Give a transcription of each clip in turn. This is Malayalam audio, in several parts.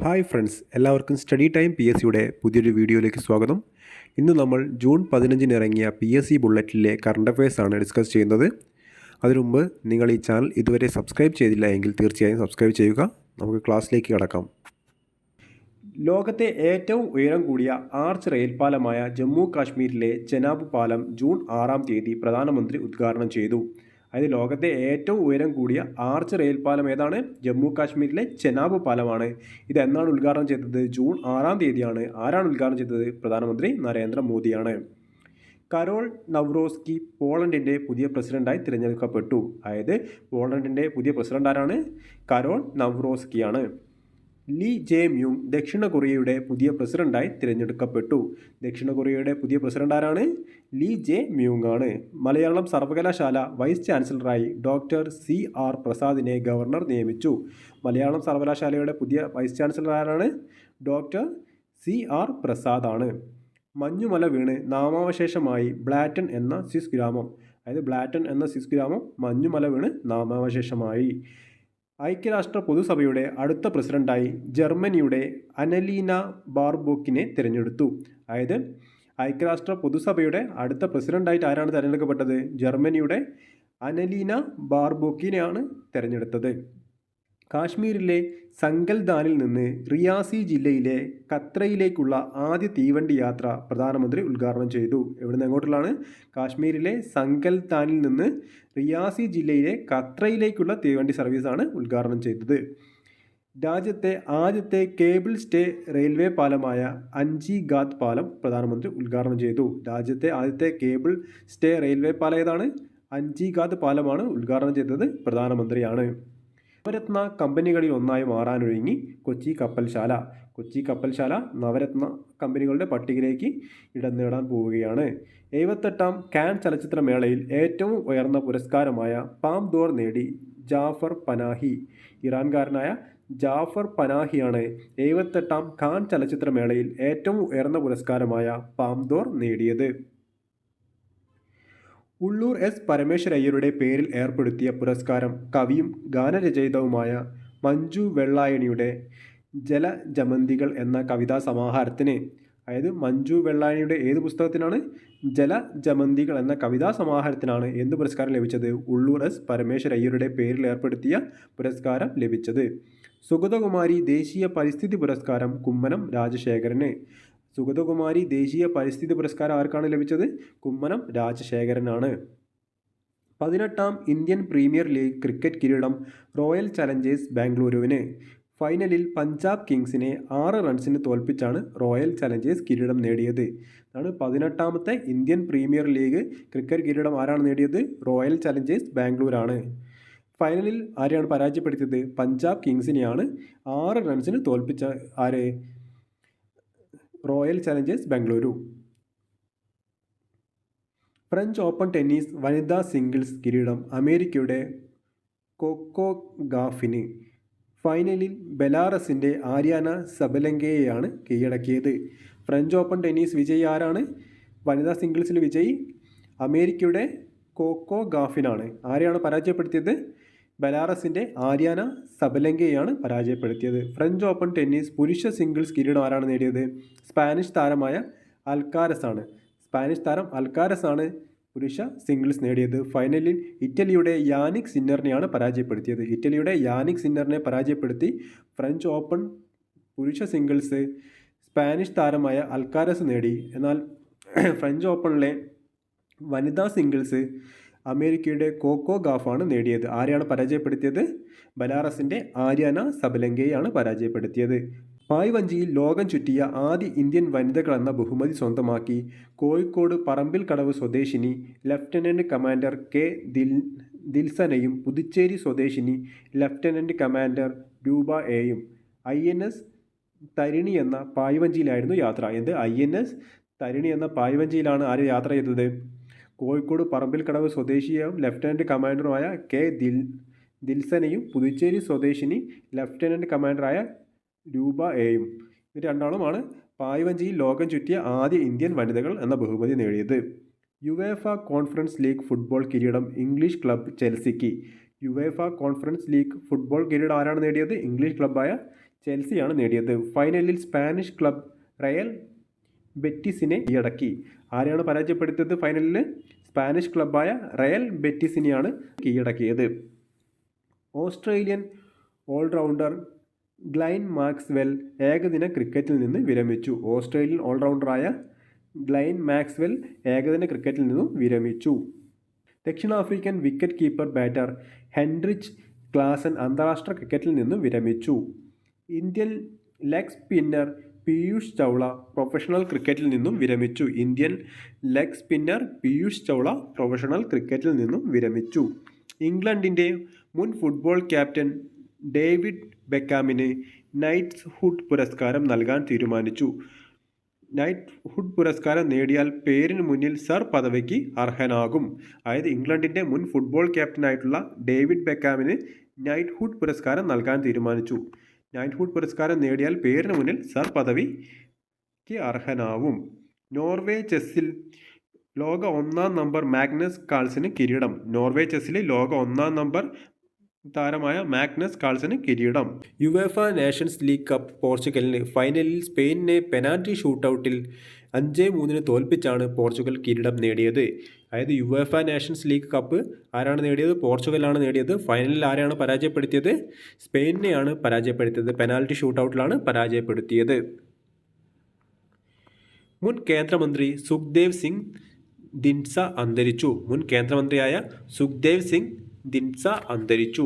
ഹായ് ഫ്രണ്ട്സ്, എല്ലാവർക്കും സ്റ്റഡി ടൈം പി എസ് സിയുടെ പുതിയൊരു വീഡിയോയിലേക്ക് സ്വാഗതം. ഇന്ന് നമ്മൾ ജൂൺ 15 ഇറങ്ങിയ പി എസ് സി ബുള്ളറ്റിലെ കറണ്ട് അഫയേഴ്സാണ് ഡിസ്കസ് ചെയ്യുന്നത്. അതിനു മുമ്പ് നിങ്ങൾ ഈ ചാനൽ ഇതുവരെ സബ്സ്ക്രൈബ് ചെയ്തില്ല എങ്കിൽ തീർച്ചയായും സബ്സ്ക്രൈബ് ചെയ്യുക. നമുക്ക് ക്ലാസ്സിലേക്ക് കടക്കാം. ലോകത്തെ ഏറ്റവും ഉയരം കൂടിയ ആർച്ച് റെയിൽപാലമായ ജമ്മു കാശ്മീരിലെ ചെനാബ് പാലം ജൂൺ 6 പ്രധാനമന്ത്രി ഉദ്ഘാടനം ചെയ്തു. അതായത് ലോകത്തെ ഏറ്റവും ഉയരം കൂടിയ ആർച്ച് റെയിൽപാലം ഏതാണ്? ജമ്മു കാശ്മീരിലെ ചെനാബ് പാലമാണ്. ഇത് എന്നാണ് ഉദ്ഘാടനം ചെയ്തത്? ജൂൺ 6 ആരാണ് ഉദ്ഘാടനം ചെയ്തത്? പ്രധാനമന്ത്രി നരേന്ദ്രമോദിയാണ്. കരോൾ നവ്രോസ്കി പോളണ്ടിൻ്റെ പുതിയ പ്രസിഡന്റായി തിരഞ്ഞെടുക്കപ്പെട്ടു. അതായത് പോളണ്ടിൻ്റെ പുതിയ പ്രസിഡന്റ് ആരാണ്? കരോൾ നവ്രോസ്കിയാണ്. ലീ ജെ മ്യൂങ് ദക്ഷിണ കൊറിയയുടെ പുതിയ പ്രസിഡന്റായി തിരഞ്ഞെടുക്കപ്പെട്ടു. ദക്ഷിണ കൊറിയയുടെ പുതിയ പ്രസിഡന്റ് ആരാണ്? ലീ ജെ മ്യൂങ് ആണ്. മലയാളം സർവകലാശാല വൈസ് ചാൻസലറായി ഡോക്ടർ CR പ്രസാദിനെ ഗവർണർ നിയമിച്ചു. മലയാളം സർവകലാശാലയുടെ പുതിയ വൈസ് ചാൻസലർ ആരാണ്? Doctor CR പ്രസാദാണ്. മഞ്ഞുമല വീണ് നാമാവശേഷമായി ബ്ലാറ്റൺ എന്ന സ്വിസ് ഗ്രാമം. അതായത് ബ്ലാറ്റൺ എന്ന സ്വിസ് ഗ്രാമം മഞ്ഞുമല വീണ് നാമാവശേഷമായി. ഐക്യരാഷ്ട്ര പൊതുസഭയുടെ അടുത്ത പ്രസിഡന്റായി ജർമ്മനിയുടെ അനലീന ബാർബോക്കിനെ തിരഞ്ഞെടുത്തു. അതായത് ഐക്യരാഷ്ട്ര പൊതുസഭയുടെ അടുത്ത പ്രസിഡന്റായിട്ട് ആരാണ് തിരഞ്ഞെടുക്കപ്പെട്ടത്? ജർമ്മനിയുടെ അനലീന ബാർബോക്കിനെയാണ് തിരഞ്ഞെടുത്തത്. കാശ്മീരിലെ സംഗൽദാനിൽ നിന്ന് റിയാസി ജില്ലയിലെ കത്രയിലേക്കുള്ള ആദ്യ തീവണ്ടി യാത്ര പ്രധാനമന്ത്രി ഉദ്ഘാടനം ചെയ്തു. എവിടുന്ന് എങ്ങോട്ടുള്ളതാണ്? കാശ്മീരിലെ സംഗൽദാനിൽ നിന്ന് റിയാസി ജില്ലയിലെ കത്രയിലേക്കുള്ള തീവണ്ടി സർവീസാണ് ഉദ്ഘാടനം ചെയ്തത്. രാജ്യത്തെ ആദ്യത്തെ കേബിൾ സ്റ്റേ റെയിൽവേ പാലമായ അഞ്ചിഗാത്ത് പാലം പ്രധാനമന്ത്രി ഉദ്ഘാടനം ചെയ്തു. രാജ്യത്തെ ആദ്യത്തെ കേബിൾ സ്റ്റേ റെയിൽവേ പാലം ഏതാണ്? അഞ്ചിഗാത്ത് പാലമാണ് ഉദ്ഘാടനം ചെയ്തത് പ്രധാനമന്ത്രിയാണ്. നവരത്ന കമ്പനികളിൽ ഒന്നായി മാറാനൊരുങ്ങി കൊച്ചി കപ്പൽശാല. കൊച്ചി കപ്പൽശാല നവരത്ന കമ്പനികളുടെ പട്ടികയിലേക്ക് ഇടം നേടാൻ പോവുകയാണ്. 78ാം കാൻ ചലച്ചിത്രമേളയിൽ ഏറ്റവും ഉയർന്ന പുരസ്കാരമായ പാം ദോർ നേടി ജാഫർ പനാഹി. ഇറാൻകാരനായ ജാഫർ പനാഹിയാണ് 78ാം കാൻ ചലച്ചിത്രമേളയിൽ ഏറ്റവും ഉയർന്ന പുരസ്കാരമായ പാം ദോർ നേടിയത്. ഉള്ളൂർ S. പരമേശ്വരയ്യരുടെ പേരിൽ ഏർപ്പെടുത്തിയ പുരസ്കാരം കവിയും ഗാനരചയിതാവുമായ മഞ്ജു വെള്ളായണിയുടെ ജലജമന്തികൾ എന്ന കവിതാ സമാഹാരത്തിന്. അതായത് മഞ്ജു വെള്ളായണിയുടെ ഏത് പുസ്തകത്തിനാണ്? ജലജമന്തികൾ എന്ന കവിതാ സമാഹാരത്തിനാണ് എന്ത് പുരസ്കാരം ലഭിച്ചത്? ഉള്ളൂർ S. പരമേശ്വരയ്യരുടെ പേരിൽ ഏർപ്പെടുത്തിയ പുരസ്കാരം ലഭിച്ചത്. സുഗതകുമാരി ദേശീയ പരിസ്ഥിതി പുരസ്കാരം കുമ്മനം രാജശേഖരന്. സുഗതകുമാരി ദേശീയ പരിസ്ഥിതി പുരസ്കാരം ആർക്കാണ് ലഭിച്ചത്? കുമ്മനം രാജശേഖരനാണ്. 18ാം ഇന്ത്യൻ പ്രീമിയർ ലീഗ് ക്രിക്കറ്റ് കിരീടം റോയൽ ചലഞ്ചേഴ്സ് ബാംഗ്ലൂരുവിന്. ഫൈനലിൽ പഞ്ചാബ് കിങ്സിനെ 6 റൺസിന് തോൽപ്പിച്ചാണ് റോയൽ ചലഞ്ചേഴ്സ് കിരീടം നേടിയത്. അതാണ് 18ാമത്തെ ഇന്ത്യൻ പ്രീമിയർ ലീഗ് ക്രിക്കറ്റ് കിരീടം ആരാണ് നേടിയത്? റോയൽ ചലഞ്ചേഴ്സ് ബാംഗ്ലൂരാണ്. ഫൈനലിൽ ആരെയാണ് പരാജയപ്പെടുത്തിയത്? പഞ്ചാബ് കിങ്സിനെയാണ് 6 റൺസിന് തോൽപ്പിച്ച ആര്? റോയൽ ചലഞ്ചേഴ്സ് ബാംഗ്ലൂരു. ഫ്രഞ്ച് ഓപ്പൺ ടെന്നീസ് വനിതാ സിംഗിൾസ് കിരീടം അമേരിക്കയുടെ കൊക്കോ ഗാഫിന്. ഫൈനലിൽ ബെലാറസിൻ്റെ ആര്യാന സബലങ്കയെയാണ് കീഴടക്കിയത്. ഫ്രഞ്ച് ഓപ്പൺ ടെന്നീസ് വിജയി ആരാണ്? വനിതാ സിംഗിൾസിൽ വിജയി അമേരിക്കയുടെ കൊക്കോ ഗാഫിനാണ്. ആരെയാണ് പരാജയപ്പെടുത്തിയത്? ബെലാറസിൻ്റെ ആര്യാന സബലങ്കയെയാണ് പരാജയപ്പെടുത്തിയത്. ഫ്രഞ്ച് ഓപ്പൺ ടെന്നീസ് പുരുഷ സിംഗിൾസ് കിരീടം ആരാണ് നേടിയത്? സ്പാനിഷ് താരമായ അൽക്കാരസ് ആണ്. സ്പാനിഷ് താരം അൽക്കാരസ് ആണ് പുരുഷ സിംഗിൾസ് നേടിയത്. ഫൈനലിൽ ഇറ്റലിയുടെ യാനിക് സിന്നറിനെയാണ് പരാജയപ്പെടുത്തിയത്. ഇറ്റലിയുടെ യാനിക് സിന്നറിനെ പരാജയപ്പെടുത്തി ഫ്രഞ്ച് ഓപ്പൺ പുരുഷ സിംഗിൾസ് സ്പാനിഷ് താരമായ അൽക്കാരസ് നേടി. എന്നാൽ ഫ്രഞ്ച് ഓപ്പണിലെ വനിതാ സിംഗിൾസ് അമേരിക്കയുടെ കോക്കോ ഗാഫാണ് നേടിയത്. ആരെയാണ് പരാജയപ്പെടുത്തിയത്? ബെലാറസിൻ്റെ ആര്യാന സബലങ്കയെയാണ് പരാജയപ്പെടുത്തിയത്. പായ്വഞ്ചിയിൽ ലോകം ചുറ്റിയ ആദ്യ ഇന്ത്യൻ വനിതകളെന്ന ബഹുമതി സ്വന്തമാക്കി കോഴിക്കോട് പറമ്പിൽക്കടവ് സ്വദേശിനി ലഫ്റ്റനൻറ്റ് കമാൻഡർ K. ദിൽസനയും പുതുച്ചേരി സ്വദേശിനി ലഫ്റ്റനൻറ്റ് കമാൻഡർ രൂപ എയും. INS തരിണി എന്ന പായ്വഞ്ചിയിലായിരുന്നു യാത്ര. INS തരിണി എന്ന പായ്വഞ്ചിയിലാണ് ആര് യാത്ര ചെയ്തത്? കോഴിക്കോട് പറമ്പിൽക്കടവ് സ്വദേശിയും ലഫ്റ്റനൻറ്റ് കമാൻഡറുമായ K. ദിൽസനയും പുതുച്ചേരി സ്വദേശിനി ലഫ്റ്റനൻറ്റ് കമാൻഡറായ രൂപ എയും. ഇത് രണ്ടാളുമാണ് പായ്വഞ്ചിയിൽ ലോകം ചുറ്റിയ ആദ്യ ഇന്ത്യൻ വനിതകൾ എന്ന ബഹുമതി നേടിയത്. യുവേഫ കോൺഫറൻസ് ലീഗ് ഫുട്ബോൾ കിരീടം ഇംഗ്ലീഷ് ക്ലബ്ബ് ചെൽസിക്ക്. യുവേഫ കോൺഫറൻസ് ലീഗ് ഫുട്ബോൾ കിരീടം ആരാണ് നേടിയത്? ഇംഗ്ലീഷ് ക്ലബ്ബായ ചെൽസിയാണ് നേടിയത്. ഫൈനലിൽ സ്പാനിഷ് ക്ലബ് റയൽ ബെറ്റിസിനെ കീഴടക്കി. ആരെയാണ് പരാജയപ്പെടുത്തിയത്? ഫൈനലിൽ സ്പാനിഷ് ക്ലബ്ബായ റയൽ ബെറ്റിസിനെയാണ് കീഴടക്കിയത്. ഓസ്ട്രേലിയൻ ഓൾറൗണ്ടർ ഗ്ലെൻ മാക്സ്വെൽ ഏകദിന ക്രിക്കറ്റിൽ നിന്ന് വിരമിച്ചു. ഓസ്ട്രേലിയൻ ഓൾറൗണ്ടറായ ഗ്ലെൻ മാക്സ്വെൽ ഏകദിന ക്രിക്കറ്റിൽ നിന്നും വിരമിച്ചു. ദക്ഷിണാഫ്രിക്കൻ wicket keeper batter Heinrich Klaasen അന്താരാഷ്ട്ര ക്രിക്കറ്റിൽ നിന്നും വിരമിച്ചു. Indian leg spinner Piyush Chawla professional ക്രിക്കറ്റിൽ നിന്നും വിരമിച്ചു. Indian leg spinner Piyush Chawla professional ക്രിക്കറ്റിൽ നിന്നും വിരമിച്ചു. ഇംഗ്ലണ്ടിൻ്റെ മുൻ ഫുട്ബോൾ ക്യാപ്റ്റൻ ഡേവിഡ് ബെക്കാമിന് നൈറ്റ്ഹുഡ് പുരസ്കാരം നൽകാൻ തീരുമാനിച്ചു. നൈറ്റ്ഹുഡ് പുരസ്കാരം നേടിയാൽ പേരിന് മുന്നിൽ സർ പദവിക്ക് അർഹനാകും. അതായത് ഇംഗ്ലണ്ടിൻ്റെ മുൻ ഫുട്ബോൾ ക്യാപ്റ്റനായിട്ടുള്ള ഡേവിഡ് ബെക്കാമിന് നൈറ്റ്ഹുഡ് പുരസ്കാരം നൽകാൻ തീരുമാനിച്ചു. നൈറ്റ്ഹുഡ് പുരസ്കാരം നേടിയാൽ പേരിന് മുന്നിൽ സർ പദവിക്ക് അർഹനാവും. നോർവേ ചെസ്സിൽ ലോക 1-ാം നമ്പർ മാഗ്നസ് കാൾസന് കിരീടം. നോർവേ ചെസ്സിൽ ലോക 1-ാം നമ്പർ താരമായ മാഗ്നസ് കാൾസന് കിരീടം. യുവേഫ നേഷൻസ് ലീഗ് കപ്പ് പോർച്ചുഗലിന് ഫൈനലിൽ സ്പെയിനിനെ പെനാൽറ്റി ഷൂട്ടൗട്ടിൽ 5-3 തോൽപ്പിച്ചാണ് പോർച്ചുഗൽ കിരീടം നേടിയത്. അതായത് യുവേഫ നേഷൻസ് ലീഗ് കപ്പ് ആരാണ് നേടിയത്? പോർച്ചുഗലാണ് നേടിയത്. ഫൈനലിൽ ആരെയാണ് പരാജയപ്പെടുത്തിയത്? സ്പെയിനിനെയാണ് പരാജയപ്പെടുത്തിയത്. പെനാൽറ്റി ഷൂട്ടൗട്ടിലാണ് പരാജയപ്പെടുത്തിയത്. മുൻ കേന്ദ്രമന്ത്രി സുഖ്ദേവ് സിംഗ് ദിൻസ അന്തരിച്ചു. മുൻ കേന്ദ്രമന്ത്രിയായ സുഖ്ദേവ് സിംഗ് ദിൻസ അന്തരിച്ചു.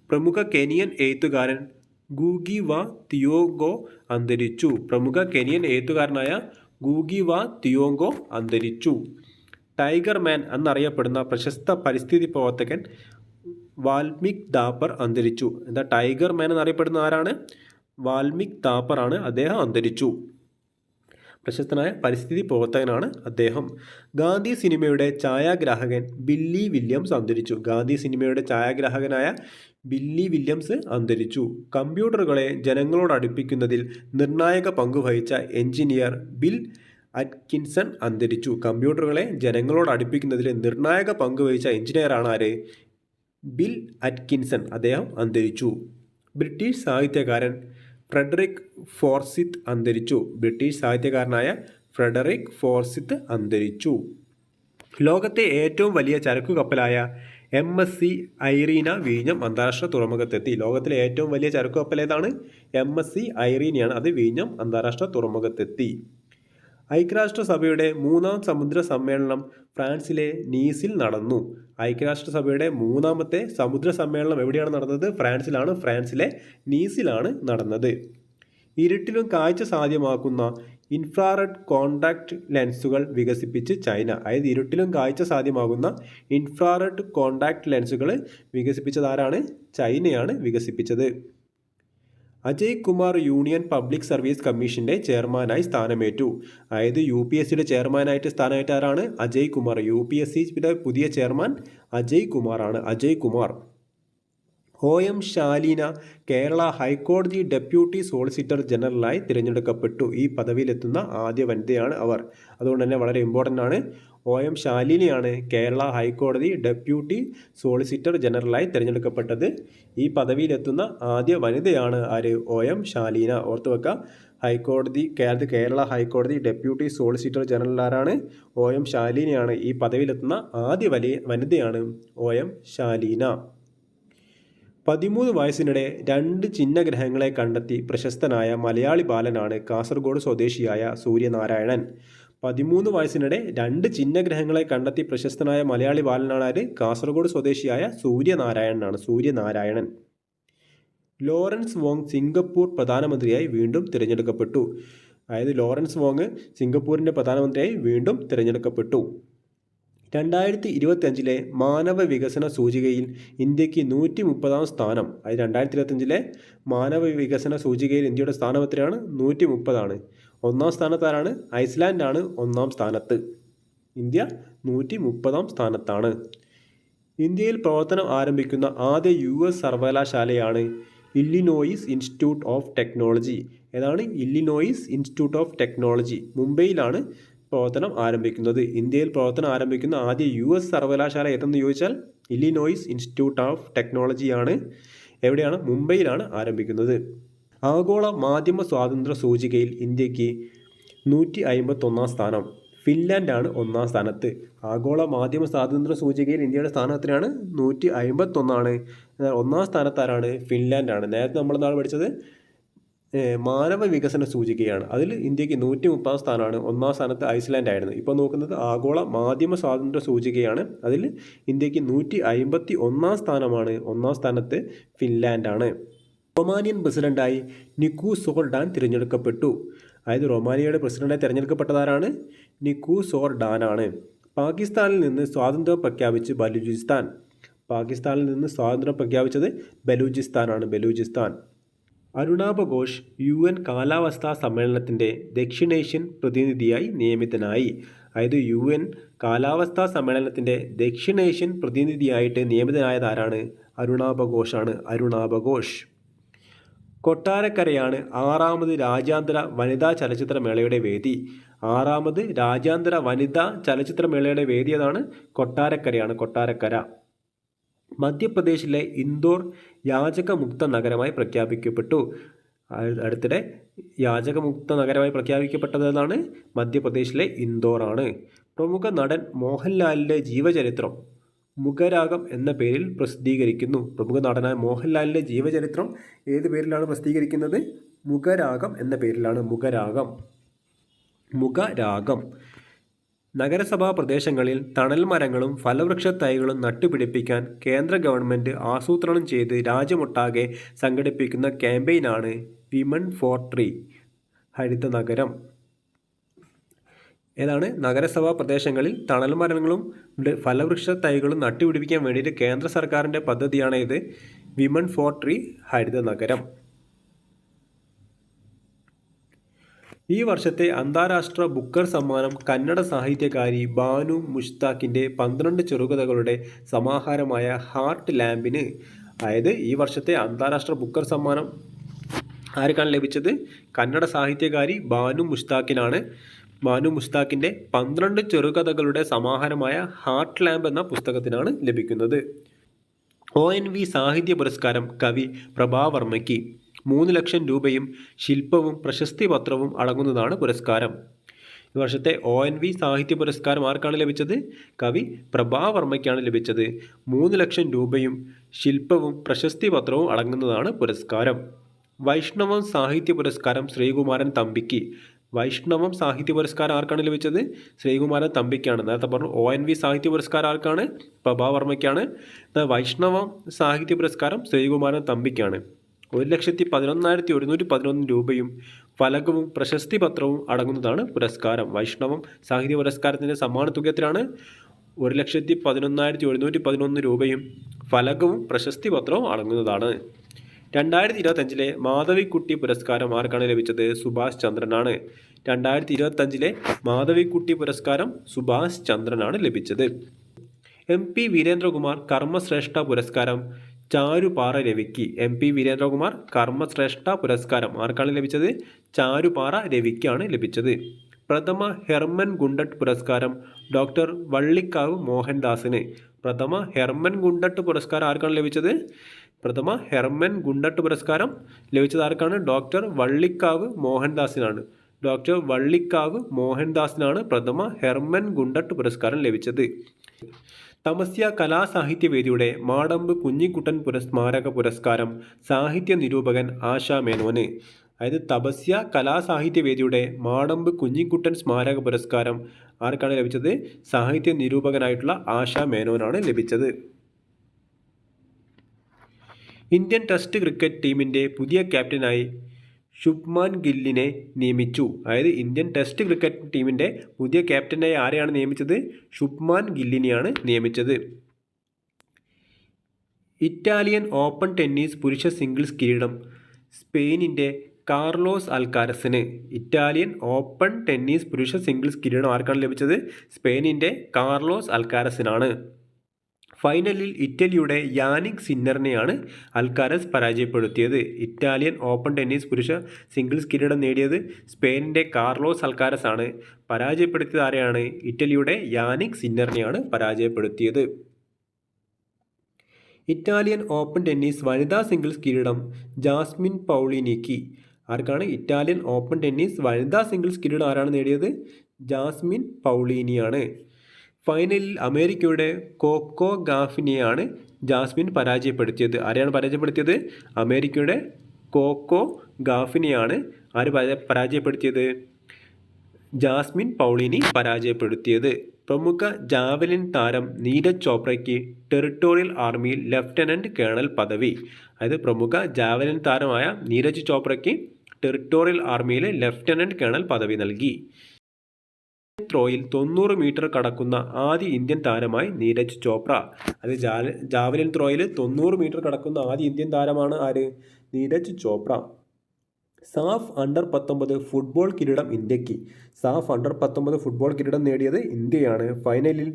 പ്രമുഖ കെനിയൻ എഴുത്തുകാരൻ ഗൂഗി വ തിയോങ്കോ അന്തരിച്ചു. പ്രമുഖ കെനിയൻ എഴുത്തുകാരനായ ഗൂഗി വ തിയോങ്കോ അന്തരിച്ചു. ടൈഗർ മാൻ എന്നറിയപ്പെടുന്ന പ്രശസ്ത പരിസ്ഥിതി പ്രവർത്തകൻ വാൽമീക് താപ്പർ അന്തരിച്ചു. എന്താ ടൈഗർ മാൻ എന്നറിയപ്പെടുന്ന ആരാണ്? വാൽമീക് താപ്പർ ആണ്. അദ്ദേഹം അന്തരിച്ചു. പ്രശസ്തനായ പരിസ്ഥിതി പ്രവർത്തകനാണ് അദ്ദേഹം. ഗാന്ധി സിനിമയുടെ ഛായാഗ്രാഹകൻ ബില്ലി വില്യംസ് അന്തരിച്ചു. ഗാന്ധി സിനിമയുടെ ഛായാഗ്രാഹകനായ ബില്ലി വില്യംസ് അന്തരിച്ചു. കമ്പ്യൂട്ടറുകളെ ജനങ്ങളോട് അടുപ്പിക്കുന്നതിൽ നിർണായക പങ്കുവഹിച്ച എഞ്ചിനീയർ ബിൽ അറ്റ്കിൻസൺ അന്തരിച്ചു. കമ്പ്യൂട്ടറുകളെ ജനങ്ങളോട് അടുപ്പിക്കുന്നതിൽ നിർണായക പങ്കുവഹിച്ച എഞ്ചിനീയറാണ് ആര്? Bill Atkinson. അദ്ദേഹം അന്തരിച്ചു. ബ്രിട്ടീഷ് സാഹിത്യകാരൻ ഫ്രെഡറിക് ഫോർസിത്ത് അന്തരിച്ചു. ബ്രിട്ടീഷ് സാഹിത്യകാരനായ ഫ്രെഡറിക് ഫോർസിത്ത് അന്തരിച്ചു. ലോകത്തെ ഏറ്റവും വലിയ ചരക്കു കപ്പലായ MSC ഐറീന വിഴിഞ്ഞം അന്താരാഷ്ട്ര തുറമുഖത്തെത്തി. ലോകത്തിലെ ഏറ്റവും വലിയ ചരക്കു കപ്പൽ ഏതാണ്? MSC ഐറീനയാണ്. അത് വിഴിഞ്ഞം അന്താരാഷ്ട്ര തുറമുഖത്തെത്തി. ഐക്യരാഷ്ട്രസഭയുടെ 3-ാം സമുദ്ര സമ്മേളനം ഫ്രാൻസിലെ നീസിൽ നടന്നു. ഐക്യരാഷ്ട്രസഭയുടെ 3-ാമത്തെ സമുദ്ര സമ്മേളനം എവിടെയാണ് നടന്നത്? ഫ്രാൻസിലാണ്. ഫ്രാൻസിലെ നീസിലാണ് നടന്നത്. ഇരുട്ടിലും കാഴ്ച സാധ്യമാക്കുന്ന ഇൻഫ്രാറെഡ് കോണ്ടാക്ട് ലെൻസുകൾ വികസിപ്പിച്ച് ചൈന. അതായത് ഇരുട്ടിലും കാഴ്ച സാധ്യമാകുന്ന ഇൻഫ്രാറെഡ് കോണ്ടാക്ട് ലെൻസുകൾ വികസിപ്പിച്ചത് ആരാണ്? ചൈനയാണ് വികസിപ്പിച്ചത്. Ajay Kumar union public service കമ്മീഷൻ്റെ ചെയർമാനായി സ്ഥാനമേറ്റു. അതായത് UPSCയുടെ ചെയർമാനായിട്ട് സ്ഥാനമേറ്റ ആരാണ്? അജയ് കുമാർ. UPSCയുടെ പുതിയ ചെയർമാൻ അജയ് കുമാറാണ്. അജയ് കുമാർ. OM ശാലീന കേരള ഹൈക്കോടതി ഡെപ്യൂട്ടി സോളിസിറ്റർ ജനറലായി തിരഞ്ഞെടുക്കപ്പെട്ടു. ഈ പദവിയിലെത്തുന്ന ആദ്യ വനിതയാണ് അവർ. അതുകൊണ്ട് തന്നെ വളരെ ഇമ്പോർട്ടൻ്റ് ആണ്. OM ശാലീനയാണ് കേരള ഹൈക്കോടതി ഡെപ്യൂട്ടി സോളിസിറ്റർ ജനറലായി തിരഞ്ഞെടുക്കപ്പെട്ടത്. ഈ പദവിയിലെത്തുന്ന ആദ്യ വനിതയാണ് ആര്? OM ശാലീന. ഓർത്തു വെക്കുക. കേരള ഹൈക്കോടതി ഡെപ്യൂട്ടി സോളിസിറ്റർ ജനറൽ ആരാണ്? OM ശാലീനയാണ്. ഈ പദവിയിലെത്തുന്ന ആദ്യ വനിതയാണ് OM ശാലീന. 13 വയസ്സിനിടെ 2 ചിഹ്നഗ്രഹങ്ങളെ കണ്ടെത്തി പ്രശസ്തനായ മലയാളി ബാലനാണ് കാസർഗോഡ് സ്വദേശിയായ സൂര്യനാരായണൻ. 13 വയസ്സിനിടെ 2 ചിഹ്നഗ്രഹങ്ങളെ കണ്ടെത്തി പ്രശസ്തനായ മലയാളി ബാലനാണ് ആര്? കാസർഗോഡ് സ്വദേശിയായ സൂര്യനാരായണനാണ്. സൂര്യനാരായണൻ. ലോറൻസ് വോങ് സിംഗപ്പൂർ പ്രധാനമന്ത്രിയായി വീണ്ടും തിരഞ്ഞെടുക്കപ്പെട്ടു. അതായത് ലോറൻസ് വോങ് സിംഗപ്പൂരിൻ്റെ പ്രധാനമന്ത്രിയായി വീണ്ടും തിരഞ്ഞെടുക്കപ്പെട്ടു. 2025 മാനവ വികസന സൂചികയിൽ ഇന്ത്യക്ക് 130-ാം സ്ഥാനം. അതായത് 2025 മാനവ വികസന സൂചികയിൽ ഇന്ത്യയുടെ സ്ഥാനം എത്രയാണ്? 130 1-ാം സ്ഥാനത്താരാണ്? ഐസ്ലാൻഡാണ് 1-ാം സ്ഥാനത്ത്. ഇന്ത്യ 130-ാം സ്ഥാനത്താണ്. ഇന്ത്യയിൽ പ്രവർത്തനം ആരംഭിക്കുന്ന ആദ്യ US സർവകലാശാലയാണ് ഇല്ലിനോയിസ് ഇൻസ്റ്റിറ്റ്യൂട്ട് ഓഫ് ടെക്നോളജി. ഏതാണ്? Illinois Institute of Technology. മുംബൈയിലാണ് പ്രവർത്തനം ആരംഭിക്കുന്നത്. ഇന്ത്യയിൽ പ്രവർത്തനം ആരംഭിക്കുന്ന ആദ്യ US സർവകലാശാല ഏതെന്ന് ചോദിച്ചാൽ ഇല്ലിനോയിസ് ഇൻസ്റ്റിറ്റ്യൂട്ട് ഓഫ് ടെക്നോളജിയാണ്. എവിടെയാണ്? മുംബൈയിലാണ് ആരംഭിക്കുന്നത്. ആഗോള മാധ്യമ സ്വാതന്ത്ര്യ സൂചികയിൽ ഇന്ത്യക്ക് 151 സ്ഥാനം. ഫിൻലാൻഡാണ് 1-ാം സ്ഥാനത്ത്. ആഗോള മാധ്യമ സ്വാതന്ത്ര്യ സൂചികയിൽ ഇന്ത്യയുടെ സ്ഥാനം എത്രയാണ്? 151. 1-ാം സ്ഥാനത്താരാണ്? ഫിൻലാൻഡാണ്. നേരത്തെ നമ്മൾ നാളെ പഠിച്ചത് മാനവ വികസന സൂചികയാണ്. അതിൽ ഇന്ത്യക്ക് 130-ാം സ്ഥാനമാണ്. 1-ാം സ്ഥാനത്ത് ഐസ്ലാൻഡ് ആയിരുന്നു. ഇപ്പോൾ നോക്കുന്നത് ആഗോള മാധ്യമ സ്വാതന്ത്ര്യ സൂചികയാണ്. അതിൽ ഇന്ത്യക്ക് 151-ാം സ്ഥാനമാണ്. 1-ാം സ്ഥാനത്ത് ഫിൻലാൻഡാണ്. റൊമാനിയൻ പ്രസിഡന്റായി നിക്കോസോർഡാൻ തിരഞ്ഞെടുക്കപ്പെട്ടു. അതായത് റൊമാനിയയുടെ പ്രസിഡന്റായി തിരഞ്ഞെടുക്കപ്പെട്ടതാരാണ്? നിക്കോസോർഡാനാണ്. പാകിസ്ഥാനിൽ നിന്ന് സ്വാതന്ത്ര്യം പ്രഖ്യാപിച്ച് ബലൂചിസ്ഥാൻ. പാകിസ്ഥാനിൽ നിന്ന് സ്വാതന്ത്ര്യം പ്രഖ്യാപിച്ചത് ബലൂചിസ്ഥാനാണ്. ബലൂചിസ്ഥാൻ. അരുണാബ് ഘോഷ് UN കാലാവസ്ഥാ സമ്മേളനത്തിൻ്റെ ദക്ഷിണേഷ്യൻ പ്രതിനിധിയായി നിയമിതനായി. അതായത് UN കാലാവസ്ഥാ സമ്മേളനത്തിൻ്റെ ദക്ഷിണേഷ്യൻ പ്രതിനിധിയായിട്ട് നിയമിതനായതാരാണ്? അരുണാബ് ഘോഷാണ്. അരുണാബ് ഘോഷ്. കൊട്ടാരക്കരയാണ് 6ാമത് രാജ്യാന്തര വനിതാ ചലച്ചിത്രമേളയുടെ വേദി. 6ാമത് രാജ്യാന്തര വനിതാ ചലച്ചിത്രമേളയുടെ വേദി ഏതാണ്? കൊട്ടാരക്കരയാണ്. കൊട്ടാരക്കര. മധ്യപ്രദേശിലെ ഇൻഡോർ യാചകമുക്ത നഗരമായി പ്രഖ്യാപിക്കപ്പെട്ടു. അടുത്തിടെ യാചകമുക്ത നഗരമായി പ്രഖ്യാപിക്കപ്പെട്ടതാണ് മധ്യപ്രദേശിലെ ഇൻഡോറാണ്. പ്രമുഖ നടൻ മോഹൻലാലിൻ്റെ ജീവചരിത്രം മുഖരാഗം എന്ന പേരിൽ പ്രസിദ്ധീകരിക്കുന്നു. പ്രമുഖ നടനായ മോഹൻലാലിൻ്റെ ജീവചരിത്രം ഏത് പേരിലാണ് പ്രസിദ്ധീകരിക്കുന്നത്? മുഖരാഗം എന്ന പേരിലാണ്. മുഖരാഗം. മുഖരാഗം. നഗരസഭാ പ്രദേശങ്ങളിൽ തണൽ മരങ്ങളും ഫലവൃക്ഷ തൈകളും നട്ടുപിടിപ്പിക്കാൻ കേന്ദ്ര ഗവൺമെൻറ് ആസൂത്രണം ചെയ്ത് രാജ്യമൊട്ടാകെ സംഘടിപ്പിക്കുന്ന ക്യാമ്പയിനാണ് വിമൺ ഫോർ ട്രീ. ഹരിത നഗരം. ഏതാണ്? നഗരസഭാ പ്രദേശങ്ങളിൽ തണൽ മരങ്ങളും ഫലവൃക്ഷ തൈകളും നട്ടുപിടിപ്പിക്കാൻ വേണ്ടിയിട്ട് കേന്ദ്ര സർക്കാരിൻ്റെ പദ്ധതിയാണ് ഇത് വിമൺ ഫോർ ട്രീ ഹരിത നഗരം. ഈ വർഷത്തെ അന്താരാഷ്ട്ര ബുക്കർ സമ്മാനം കന്നഡ സാഹിത്യകാരി ബാനു മുഷ്താഖിൻ്റെ 12 ചെറുകഥകളുടെ സമാഹാരമായ ഹാർട്ട് ലാമ്പിന്. അതായത് ഈ വർഷത്തെ അന്താരാഷ്ട്ര ബുക്കർ സമ്മാനം ആർക്കാണ് ലഭിച്ചത്? കന്നഡ സാഹിത്യകാരി ബാനു മുഷ്താഖിനാണ്. ബാനു മുഷ്താഖിൻ്റെ 12 ചെറുകഥകളുടെ സമാഹാരമായ ഹാർട്ട് ലാമ്പ് എന്ന പുസ്തകത്തിനാണ് ലഭിക്കുന്നത്. ONV സാഹിത്യ പുരസ്കാരം കവി പ്രഭാവർമ്മയ്ക്ക്. 3 ലക്ഷം രൂപയും ശില്പവും പ്രശസ്തി പത്രവും അടങ്ങുന്നതാണ് പുരസ്കാരം. ഈ വർഷത്തെ ONV സാഹിത്യ പുരസ്കാരം ആർക്കാണ് ലഭിച്ചത്? കവി പ്രഭാവർമ്മയ്ക്കാണ് ലഭിച്ചത്. 3 ലക്ഷം രൂപയും ശില്പവും പ്രശസ്തി പത്രവും അടങ്ങുന്നതാണ് പുരസ്കാരം. വൈഷ്ണവം സാഹിത്യ പുരസ്കാരം ശ്രീകുമാരൻ തമ്പിക്ക്. വൈഷ്ണവം സാഹിത്യ പുരസ്കാരം ആർക്കാണ് ലഭിച്ചത്? ശ്രീകുമാരൻ തമ്പിക്കാണ്. നേരത്തെ പറഞ്ഞു ONV സാഹിത്യ പുരസ്കാരം ആർക്കാണ്? പ്രഭാവർമ്മയ്ക്കാണ്. വൈഷ്ണവം സാഹിത്യ പുരസ്കാരം ശ്രീകുമാരൻ തമ്പിക്കാണ്. 1,11,111 രൂപയും ഫലകവും പ്രശസ്തി പത്രവും അടങ്ങുന്നതാണ് പുരസ്കാരം. വൈഷ്ണവം സാഹിത്യ പുരസ്കാരത്തിൻ്റെ സമ്മാന തുക എത്രയാണ്? 1,11,111 രൂപയും ഫലകവും പ്രശസ്തി പത്രവും അടങ്ങുന്നതാണ്. 2025 മാധവിക്കുട്ടി പുരസ്കാരം ആർക്കാണ് ലഭിച്ചത്? സുഭാഷ് ചന്ദ്രനാണ്. 2025 മാധവിക്കുട്ടി പുരസ്കാരം സുഭാഷ് ചന്ദ്രനാണ് ലഭിച്ചത്. MP വീരേന്ദ്രകുമാർ കർമ്മശ്രേഷ്ഠ പുരസ്കാരം ചാരുപാറ രവിക്ക്. MP വീരേന്ദ്രകുമാർ കർമ്മശ്രേഷ്ഠ പുരസ്കാരം ആർക്കാണ് ലഭിച്ചത്? ചാരുപാറ രവിക്കാണ് ലഭിച്ചത്. പ്രഥമ ഹെർമൻ ഗുണ്ടട്ട് പുരസ്കാരം ഡോക്ടർ വള്ളിക്കാവ് മോഹൻദാസിന്. പ്രഥമ ഹെർമൻ ഗുണ്ടട്ട് പുരസ്കാരം ആർക്കാണ് ലഭിച്ചത്? പ്രഥമ ഹെർമൻ ഗുണ്ടട്ട് പുരസ്കാരം ലഭിച്ചത് ആർക്കാണ്? ഡോക്ടർ വള്ളിക്കാവ് മോഹൻദാസിനാണ്. ഡോക്ടർ വള്ളിക്കാവ് മോഹൻദാസിനാണ് പ്രഥമ ഹെർമൻ ഗുണ്ടട്ട് പുരസ്കാരം ലഭിച്ചത്. തമസ്യ കലാസാഹിത്യവേദിയുടെ മാടമ്പ് കുഞ്ഞിക്കുട്ടൻ സ്മാരക പുരസ്കാരം സാഹിത്യ നിരൂപകൻ ആശാ മേനോന്. അതായത് തപസ്യ കലാസാഹിത്യവേദിയുടെ മാടമ്പ് കുഞ്ഞിക്കുട്ടൻ സ്മാരക പുരസ്കാരം ആർക്കാണ് ലഭിച്ചത്? സാഹിത്യ നിരൂപകനായിട്ടുള്ള ആശാ മേനോനാണ് ലഭിച്ചത്. ഇന്ത്യൻ ടെസ്റ്റ് ക്രിക്കറ്റ് ടീമിൻ്റെ പുതിയ ക്യാപ്റ്റനായി ശുഭ്മാൻ ഗില്ലിനെ നിയമിച്ചു. അതായത് ഇന്ത്യൻ ടെസ്റ്റ് ക്രിക്കറ്റ് ടീമിൻ്റെ പുതിയ ക്യാപ്റ്റനായി ആരെയാണ് നിയമിച്ചത്? ശുഭ്മാൻ ഗില്ലിനെയാണ് നിയമിച്ചത്. ഇറ്റാലിയൻ ഓപ്പൺ ടെന്നീസ് പുരുഷ സിംഗിൾസ് കിരീടം സ്പെയിനിൻ്റെ കാർലോസ് അൽക്കാരസിന്. ഇറ്റാലിയൻ ഓപ്പൺ ടെന്നീസ് പുരുഷ സിംഗിൾസ് കിരീടം ആർക്കാണ് ലഭിച്ചത്? സ്പെയിനിൻ്റെ കാർലോസ് അൽക്കാരസിനാണ്. ഫൈനലിൽ ഇറ്റലിയുടെ യാനിക് സിന്നറിനെയാണ് അൽക്കാരസ് പരാജയപ്പെടുത്തിയത്. ഇറ്റാലിയൻ ഓപ്പൺ ടെന്നീസ് പുരുഷ സിംഗിൾസ് കിരീടം നേടിയത് സ്പെയിനിൻ്റെ കാർലോസ് അൽക്കാരസ് ആണ്. പരാജയപ്പെടുത്തിയത് ആരെയാണ്? ഇറ്റലിയുടെ യാനിക് സിന്നറിനെയാണ് പരാജയപ്പെടുത്തിയത്. ഇറ്റാലിയൻ ഓപ്പൺ ടെന്നീസ് വനിതാ സിംഗിൾസ് കിരീടം ജാസ്മിൻ പൗളിനിക്ക്. ആർക്കാണ് ഇറ്റാലിയൻ ഓപ്പൺ ടെന്നീസ് വനിതാ സിംഗിൾസ് കിരീടം ആരാണ് നേടിയത്? ജാസ്മിൻ പൗളീനിയാണ്. ഫൈനലിൽ അമേരിക്കയുടെ കോക്കോ ഗാഫിനെയാണ് ജാസ്മിൻ പരാജയപ്പെടുത്തിയത്. ആരെയാണ് പരാജയപ്പെടുത്തിയത്? അമേരിക്കയുടെ കോക്കോ ഗാഫിനെയാണ് ആര് പരാജയപ്പെടുത്തിയത്? ജാസ്മിൻ പൗളിനി പരാജയപ്പെടുത്തിയത്. പ്രമുഖ ജാവലിൻ താരം നീരജ് ചോപ്രയ്ക്ക് ടെറിട്ടോറിയൽ ആർമിയിൽ ലഫ്റ്റനന്റ് കേണൽ പദവി. അതായത് പ്രമുഖ ജാവലിൻ താരമായ നീരജ് ചോപ്രയ്ക്ക് ടെറിട്ടോറിയൽ ആർമിയിലെ ലഫ്റ്റനന്റ് കേണൽ പദവി നൽകി. ത്രോയിൽ 90 മീറ്റർ കടക്കുന്ന ആദ്യ ഇന്ത്യൻ താരമായി നീരജ് ചോപ്ര. അത് ജാവലിൻ ത്രോയിൽ 90 മീറ്റർ കടക്കുന്ന ആദ്യ ഇന്ത്യൻ താരമാണ് ആര്? Neeraj Chopra. SAFF under 19 football കിരീടം ഇന്ത്യക്ക്. സാഫ് അണ്ടർ 19 ഫുട്ബോൾ കിരീടം നേടിയത് ഇന്ത്യയാണ്. ഫൈനലിൽ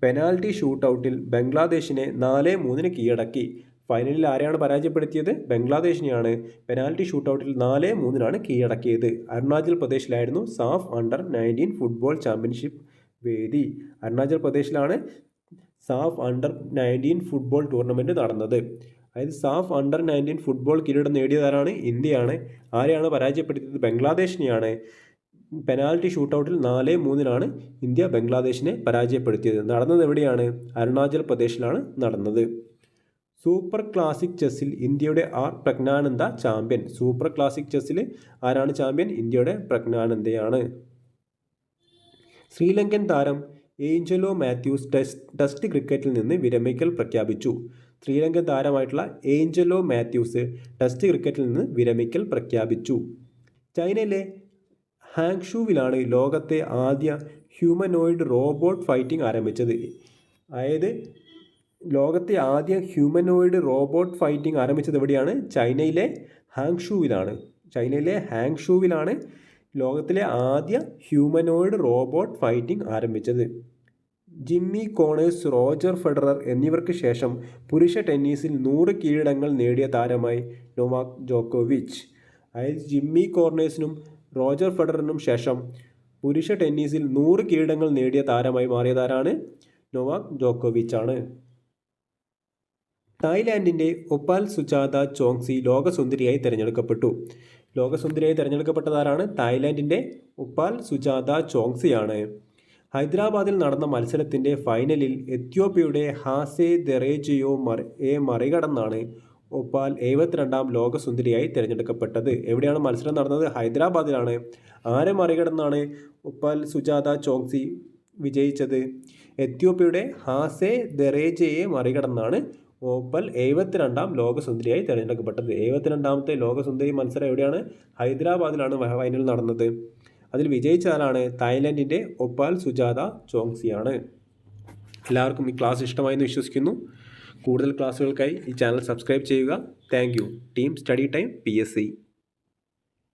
പെനാൽറ്റി ഷൂട്ടൗട്ടിൽ ബംഗ്ലാദേശിനെ 4-3 കീഴടക്കി. ഫൈനലിൽ ആരെയാണ് പരാജയപ്പെടുത്തിയത്? ബംഗ്ലാദേശിനെയാണ്. പെനാൽറ്റി ഷൂട്ടൗട്ടിൽ 4-3 കീഴടക്കിയത്. അരുണാചൽ പ്രദേശിലായിരുന്നു സാഫ് അണ്ടർ 19 ഫുട്ബോൾ ചാമ്പ്യൻഷിപ്പ് വേദി. അരുണാചൽ പ്രദേശിലാണ് സാഫ് അണ്ടർ 19 ഫുട്ബോൾ ടൂർണമെൻറ്റ് നടന്നത്. അതായത് സാഫ് അണ്ടർ 19 ഫുട്ബോൾ കിരീടം നേടിയതാരാണ്? ഇന്ത്യയാണ്. ആരെയാണ് പരാജയപ്പെടുത്തിയത്? ബംഗ്ലാദേശിനെയാണ്. പെനാൽറ്റി ഷൂട്ടൗട്ടിൽ 4-3 ഇന്ത്യ ബംഗ്ലാദേശിനെ പരാജയപ്പെടുത്തിയത്. നടന്നത് എവിടെയാണ്? അരുണാചൽ പ്രദേശിലാണ് നടന്നത്. സൂപ്പർ ക്ലാസിക് ചെസ്സിൽ ഇന്ത്യയുടെ പ്രജ്ഞാനന്ദ ചാമ്പ്യൻ. സൂപ്പർ ക്ലാസിക് ചെസ്സിൽ ആരാണ് ചാമ്പ്യൻ? ഇന്ത്യയുടെ പ്രജ്ഞാനന്ദയാണ്. ശ്രീലങ്കൻ താരം ഏഞ്ചലോ മാത്യൂസ് ടെസ്റ്റ് ക്രിക്കറ്റിൽ നിന്ന് വിരമിക്കൽ പ്രഖ്യാപിച്ചു. ശ്രീലങ്കൻ താരമായിട്ടുള്ള ഏഞ്ചലോ മാത്യൂസ് ടെസ്റ്റ് ക്രിക്കറ്റിൽ നിന്ന് വിരമിക്കൽ പ്രഖ്യാപിച്ചു. ചൈനയിലെ ഹാങ്ഷുവിലാണ് ലോകത്തെ ആദ്യ ഹ്യൂമനോയിഡ് റോബോട്ട് ഫൈറ്റിംഗ് ആരംഭിച്ചത്. അതായത് ലോകത്തെ ആദ്യ ഹ്യൂമനോയിഡ് റോബോട്ട് ഫൈറ്റിംഗ് ആരംഭിച്ചത് എവിടെയാണ്? ചൈനയിലെ ഹാങ്ഷുവിലാണ്. ചൈനയിലെ ഹാങ്ഷുവിലാണ് ലോകത്തിലെ ആദ്യ ഹ്യൂമനോയിഡ് റോബോട്ട് ഫൈറ്റിംഗ് ആരംഭിച്ചത്. ജിമ്മി കോണേഴ്സ്, റോജർ ഫെഡറർ എന്നിവർക്ക് ശേഷം പുരുഷ ടെന്നീസിൽ 100 കിരീടങ്ങൾ നേടിയ താരമായി നൊവാക് ജോക്കോവിച്ച്. അതായത് ജിമ്മി കോർണേഴ്സിനും റോജർ ഫെഡററിനും ശേഷം പുരുഷ ടെന്നീസിൽ 100 കിരീടങ്ങൾ നേടിയ താരമായി മാറിയതാരാണ്? നൊവാക് ജോക്കോവിച്ച് ആണ്. തായ്ലാൻഡിൻ്റെ ഒപാൽ സുജാത ചോങ്സി ലോകസുന്ദരിയായി തിരഞ്ഞെടുക്കപ്പെട്ടു. ലോകസുന്ദരിയായി തിരഞ്ഞെടുക്കപ്പെട്ടതാരാണ്? തായ്ലാൻഡിൻ്റെ ഒപാൽ സുജാത ചോങ്സിയാണ്. ഹൈദരാബാദിൽ നടന്ന മത്സരത്തിൻ്റെ ഫൈനലിൽ എത്യോപ്യയുടെ ഹാസെ ദെറേജയോ മറികടന്നാണ് ഒപാൽ 72ാം ലോകസുന്ദരിയായി തിരഞ്ഞെടുക്കപ്പെട്ടത്. എവിടെയാണ് മത്സരം നടന്നത്? ഹൈദരാബാദിലാണ്. ആരെ മറികടന്നാണ് ഒപാൽ സുജാത ചോങ്സി വിജയിച്ചത്? എത്യോപ്യയുടെ ഹാസെ ദെറേജയെ മറികടന്നാണ് ഒപാൽ 72ാം ലോകസുന്ദരിയായി തിരഞ്ഞെടുക്കപ്പെട്ടത്. 72ാമത്തെ ലോകസുന്ദരി മത്സരം എവിടെയാണ്? ഹൈദരാബാദിലാണ് ഫൈനൽ നടന്നത്. അതിൽ വിജയിച്ചയാളാണ് തായ്ലൻഡിൻ്റെ ഒപാൽ സുജാത ചോങ്സിയാണ്. എല്ലാവർക്കും ഈ ക്ലാസ് ഇഷ്ടമായെന്ന് വിശ്വസിക്കുന്നു. കൂടുതൽ ക്ലാസ്സുകൾക്കായി ഈ ചാനൽ സബ്സ്ക്രൈബ് ചെയ്യുക. Thank you. Team study time PSC.